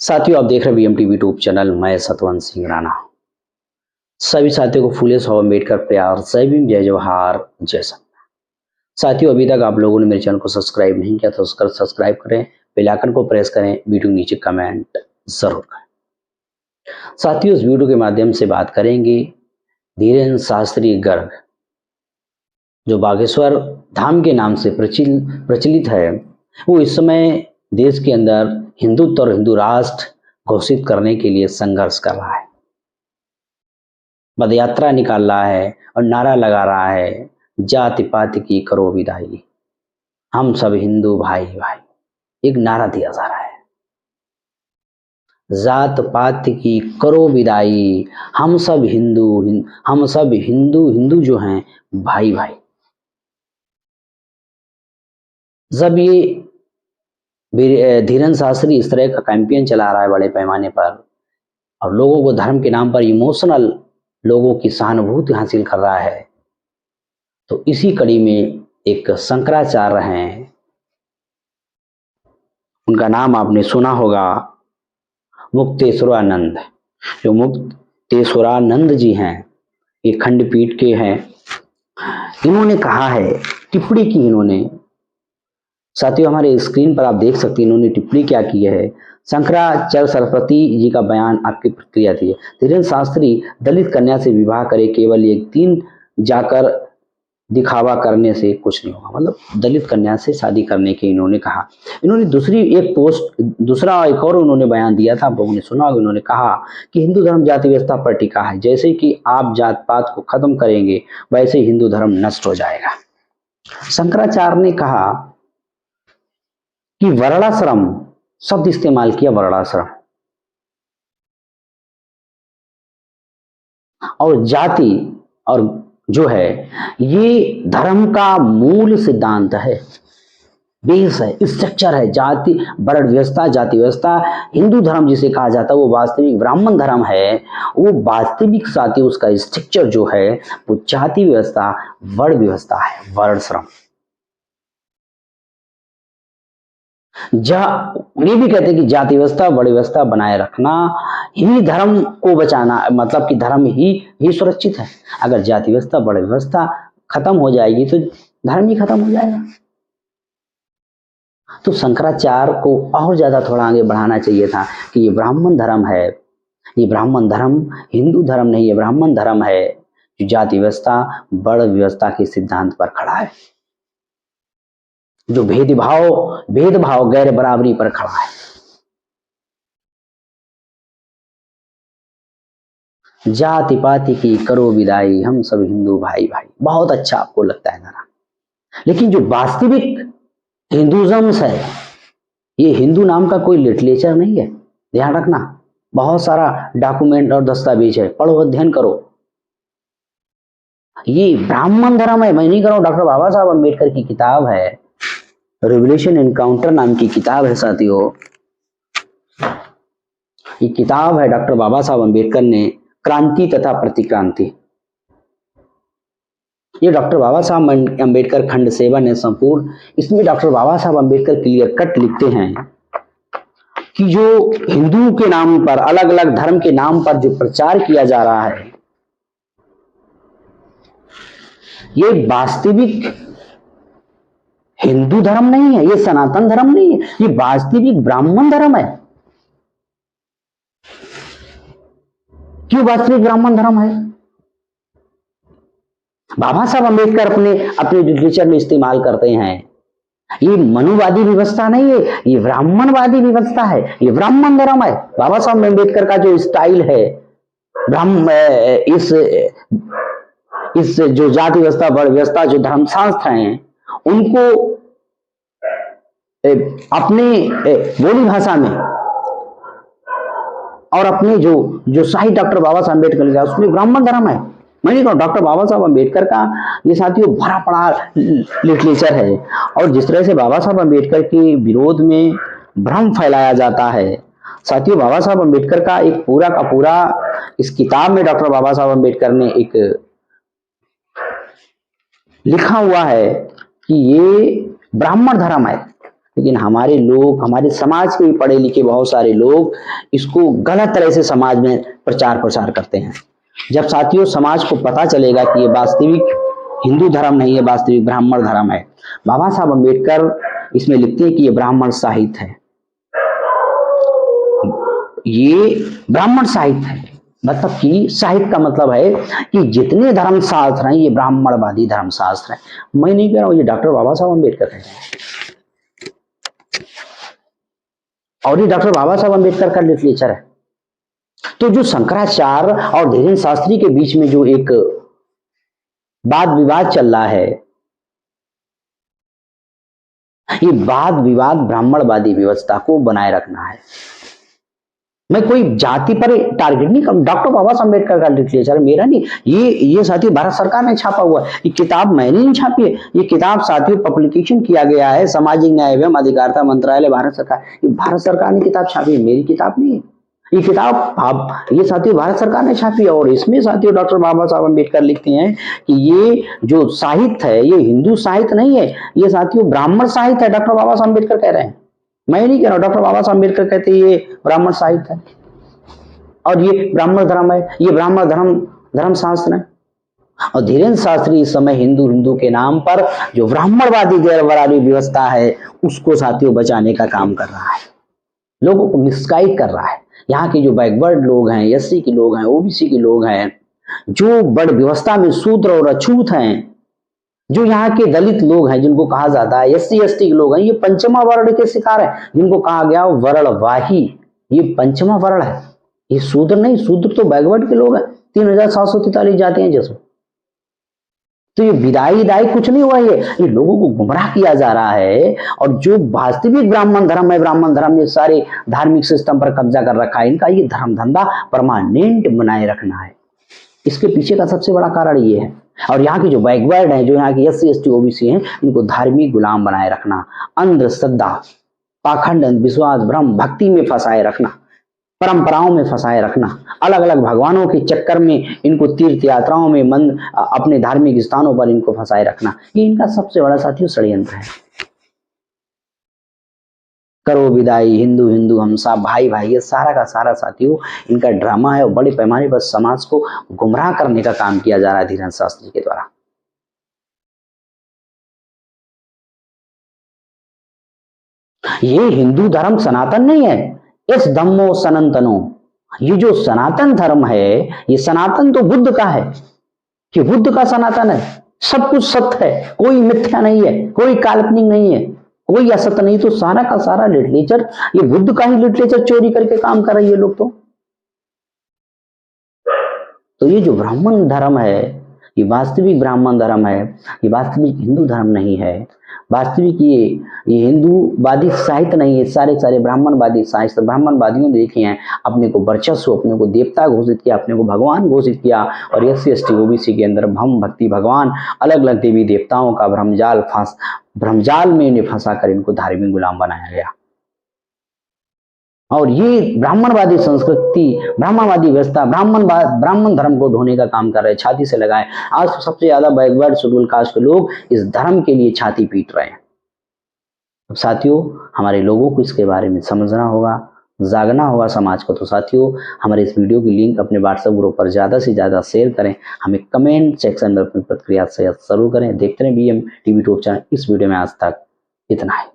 साथियों, आप देख रहे हैं बीएमटी यूट्यूब चैनल। मैं सतवंत सिंह राणा। सभी साथियों को फूले सौ अम्बेडकर प्यार, जय भीम, जय जवाहर, जय संविधान। साथियों, अभी तक आप लोगों ने मेरे चैनल को सब्सक्राइब नहीं किया तो सब्सक्राइब करें, बेल आइकन को प्रेस करें, वीडियो नीचे कमेंट जरूर करें। साथियों, इस वीडियो के माध्यम से बात करेंगे धीरेन्द्र शास्त्री गर्ग, जो बागेश्वर धाम के नाम से प्रचलित है। वो इस समय देश के अंदर हिंदुत्व और हिंदू राष्ट्र घोषित करने के लिए संघर्ष कर रहा है, पदयात्रा निकाल रहा है और नारा लगा रहा है, जाति पाति की करो विदाई, हम सब हिंदू भाई भाई। एक नारा दिया जा रहा है, जात पात की करो विदाई, हम सब हिंदू जो हैं भाई भाई। जब ये धीरेन्द्र शास्त्री इस तरह का कैंपेन चला रहा है बड़े पैमाने पर और लोगों को धर्म के नाम पर इमोशनल लोगों की सहानुभूति हासिल कर रहा है, तो इसी कड़ी में एक शंकराचार्य हैं, उनका नाम आपने सुना होगा, मुक्तेश्वरानंद। जो मुक्तेश्वरानंद जी हैं, ये खंडपीठ के हैं। इन्होंने कहा है, टिप्पणी की इन्होंने, साथियों हमारे स्क्रीन पर आप देख सकते हैं इन्होंने टिप्पणी क्या की है। शंकराचार्य सरस्वती जी का बयान, आपकी प्रतिक्रिया थी। धीरेन्द्र शास्त्री दलित कन्या से विवाह करे, केवल एक दिन जाकर दिखावा करने से कुछ नहीं होगा। मतलब दलित कन्या से शादी करने के इन्होंने कहा। इन्होंने दूसरा एक और उन्होंने बयान दिया था, आप लोगों ने सुना होगा। उन्होंने कहा कि हिंदू धर्म जाति व्यवस्था पर टिका है, जैसे कि आप जात पात को खत्म करेंगे वैसे हिंदू धर्म नष्ट हो जाएगा। शंकराचार्य ने कहा कि वर्णाश्रम शब्द इस्तेमाल किया, वर्णाश्रम, और जाति और जो है ये धर्म का मूल सिद्धांत है, बेस है, स्ट्रक्चर है। जाति वर्ण व्यवस्था, जाति व्यवस्था, हिंदू धर्म जिसे कहा जाता है वो वास्तविक ब्राह्मण धर्म है। वो वास्तविक साथी उसका स्ट्रक्चर जो है वो जाति व्यवस्था, वर्ण व्यवस्था है, वर्णाश्रम। ये भी कहते हैं कि जाति व्यवस्था, वर्ण व्यवस्था बनाए रखना ही धर्म को बचाना, मतलब कि धर्म ही सुरक्षित है। अगर जाति व्यवस्था, वर्ण व्यवस्था खत्म हो जाएगी तो धर्म ही खत्म हो जाएगा। तो शंकराचार्य को और ज्यादा थोड़ा आगे बढ़ाना चाहिए था कि ये ब्राह्मण धर्म है, ये ब्राह्मण धर्म हिंदू धर्म नहीं, ये ब्राह्मण धर्म है जो जाति व्यवस्था, वर्ण व्यवस्था के सिद्धांत पर खड़ा है, जो भेदभाव गैर बराबरी पर खड़ा है। जाति पाति की करो विदाई, हम सब हिंदू भाई भाई। बहुत अच्छा आपको लगता है नारा, लेकिन जो वास्तविक हिंदुज्म है, ये हिंदू नाम का कोई लिटरेचर नहीं है, ध्यान रखना। बहुत सारा डॉक्यूमेंट और दस्तावेज है, पढ़ो, अध्ययन करो। ये ब्राह्मण धर्म है, मैं नहीं कर रहा हूं। डॉक्टर बाबा साहब अम्बेडकर की किताब है, रेवोल्यूशन एनकाउंटर नाम की किताब है साथियों। ये किताब है डॉक्टर बाबा साहब अम्बेडकर ने, क्रांति तथा प्रतिक्रांति। ये डॉक्टर बाबा साहब अम्बेडकर खंड 7 है संपूर्ण। इसमें डॉक्टर बाबा साहब अम्बेडकर क्लियर कट लिखते हैं कि जो हिंदू के नाम पर, अलग अलग धर्म के नाम पर जो प्रचार किया जा रहा है, ये वास्तविक हिंदू धर्म नहीं है, ये सनातन धर्म नहीं है, ये वास्तविक ब्राह्मण धर्म है। क्यों वास्तविक ब्राह्मण धर्म है? बाबा साहब अम्बेडकर अपने लिटरेचर में इस्तेमाल करते हैं, ये मनुवादी व्यवस्था नहीं है, ये ब्राह्मणवादी व्यवस्था है, ये ब्राह्मण धर्म है। बाबा साहब अम्बेडकर का जो स्टाइल है, इस जो जाति व्यवस्था, वर्ण व्यवस्था, जो धर्मशास्त्र हैं, उनको अपने बोली भाषा में और अपने जो साहित्य डॉक्टर बाबा साहब अम्बेडकर लिखा उसमें ब्राह्मण धर्म है। मैं नहीं कहूँ, डॉक्टर बाबा साहब अम्बेडकर का ये साथियों भरा पड़ा लिटरेचर है। और जिस तरह से बाबा साहब अम्बेडकर के विरोध में भ्रम फैलाया जाता है साथियों, बाबा साहब अम्बेडकर का एक पूरा का पूरा इस किताब में डॉक्टर बाबा साहब अम्बेडकर ने एक लिखा हुआ है कि ये ब्राह्मण धर्म है। लेकिन हमारे लोग, हमारे समाज के पढ़े लिखे बहुत सारे लोग इसको गलत तरह से समाज में प्रचार प्रसार करते हैं। जब साथियों समाज को पता चलेगा कि ये वास्तविक हिंदू धर्म नहीं है, वास्तविक ब्राह्मण धर्म है। बाबा साहब अम्बेडकर इसमें लिखते हैं कि ये ब्राह्मण साहित्य है, ये ब्राह्मण साहित्य है। मतलब कि साहित्य का मतलब है कि जितने धर्म शास्त्र हैं ये ब्राह्मणवादी धर्म शास्त्र है। मैं नहीं कह रहा हूं, ये डॉक्टर बाबा साहब अम्बेडकर कह रहे हैं, और ये डॉक्टर बाबा साहब अम्बेडकर का लिटरेचर है। तो जो शंकराचार्य और धीरेन्द्र शास्त्री के बीच में जो एक वाद विवाद चल रहा है, ये वाद विवाद ब्राह्मणवादी व्यवस्था को बनाए रखना है। मैं कोई जाति पर टारगेट नहीं करूं, डॉक्टर बाबा साहब अम्बेडकर का लिटरेचर मेरा नहीं, ये साथियों भारत सरकार ने छापा हुआ है। ये किताब मैंने नहीं छापी है, ये किताब साथियों पब्लिकेशन किया गया है सामाजिक न्याय एवं अधिकारिता मंत्रालय भारत सरकार, ये भारत सरकार ने किताब छापी है, मेरी किताब नहीं है। ये किताब ये साथियों भारत सरकार ने छापी है, और इसमें साथियों डॉक्टर बाबा साहब अम्बेडकर लिखते हैं कि ये जो साहित्य है ये हिंदू साहित्य नहीं है, ये साथियों ब्राह्मण साहित्य है। डॉक्टर बाबा साहब अम्बेडकर कह रहे हैं, मैं नहीं कह रहा हूं, डॉक्टर बाबा साहब अम्बेडकर कहते हैं ये ब्राह्मण साहित्य है और ये ब्राह्मण धर्म है, ये ब्राह्मण धर्म शास्त्र है। और धीरेन्द्र शास्त्री इस समय हिंदू के नाम पर जो ब्राह्मणवादी गैरबराबरी व्यवस्था है उसको साथियों बचाने का काम कर रहा है, लोगों को मिसगाइड कर रहा है। यहाँ के जो बैकवर्ड लोग हैं, एससी के लोग हैं, ओबीसी के लोग हैं, जो बड़ व्यवस्था में शूद्र और अछूत हैं, जो यहाँ के दलित लोग हैं जिनको कहा जाता है एससी एसटी के लोग हैं, ये पंचमा वर्ण के शिकार है, जिनको कहा गया वर्णवाही, ये पंचमा वर्ण है, ये शूद्र नहीं, शूद्र तो बैकवर्ड के लोग हैं, 3743 जाते हैं जिसमें। तो ये विदाई कुछ नहीं हुआ, ये लोगों को गुमराह किया जा रहा है। और जो वास्तविक ब्राह्मण धर्म है, ब्राह्मण धर्म ने सारे धार्मिक सिस्टम पर कब्जा कर रखा है, इनका ये धर्म धंधा परमानेंट बनाए रखना है, इसके पीछे का सबसे बड़ा कारण ये है। और यहाँ की जो बैकवर्ड है, जो यहाँ की एससी एसटी ओबीसी हैं, इनको धार्मिक गुलाम बनाए रखना, अंधश्रद्धा, पाखंड, अंधविश्वास, भ्रम भक्ति में फंसाए रखना, परंपराओं में फंसाए रखना, अलग अलग भगवानों के चक्कर में इनको तीर्थ यात्राओं में अपने धार्मिक स्थानों पर इनको फंसाए रखना, ये इनका सबसे बड़ा साथियों षड्यंत्र है। करो विदाई हिंदू हिंदू हम सब भाई भाई, ये सारा का सारा साथियों इनका ड्रामा है और बड़े पैमाने पर समाज को गुमराह करने का काम किया जा रहा है धीरेन्द्र शास्त्री के द्वारा। ये हिंदू धर्म सनातन नहीं है, इस धम्मो सनातनो, ये जो सनातन धर्म है ये सनातन तो बुद्ध का है, कि बुद्ध का सनातन है, सब कुछ सत्य है, कोई मिथ्या नहीं है, कोई काल्पनिक नहीं है, कोई असत्य नहीं। तो सारा का सारा लिटरेचर ये बुद्ध का ही लिटरेचर चोरी करके काम कर रहे हैं ये लोग। तो ये जो ब्राह्मण धर्म है ये वास्तविक ब्राह्मण धर्म है, ये वास्तविक हिंदू धर्म नहीं है, वास्तविक ये हिंदूवादी साहित्य नहीं है, सारे सारे ब्राह्मणवादी साहित्य। ब्राह्मणवादियों ने देखे हैं अपने को वर्चस्व, अपने को देवता घोषित किया, अपने को भगवान घोषित किया, और एससी एसटी ओबीसी के अंदर भ्रम भक्ति भगवान अलग अलग देवी देवताओं का भ्रमजाल में इन्हें फंसा कर इनको धार्मिक गुलाम बनाया गया। और ये ब्राह्मणवादी संस्कृति, ब्राह्मणवादी व्यवस्था, ब्राह्मण धर्म को ढोने का काम कर रहे हैं, छाती से लगाए। आज तो सबसे ज्यादा बैकवर्ड शेड्यूल कास्ट के लोग इस धर्म के लिए छाती पीट रहे हैं। तो साथियों हमारे लोगों को इसके बारे में समझना होगा, जागना होगा समाज को। तो साथियों हमारे इस वीडियो की लिंक अपने व्हाट्सएप ग्रुप पर ज्यादा से ज्यादा शेयर करें, हमें कमेंट सेक्शन में अपनी प्रतिक्रिया शेयर जरूर करें। देखते रहें BM TV यूट्यूब चैनल। इस वीडियो में आज तक इतना है।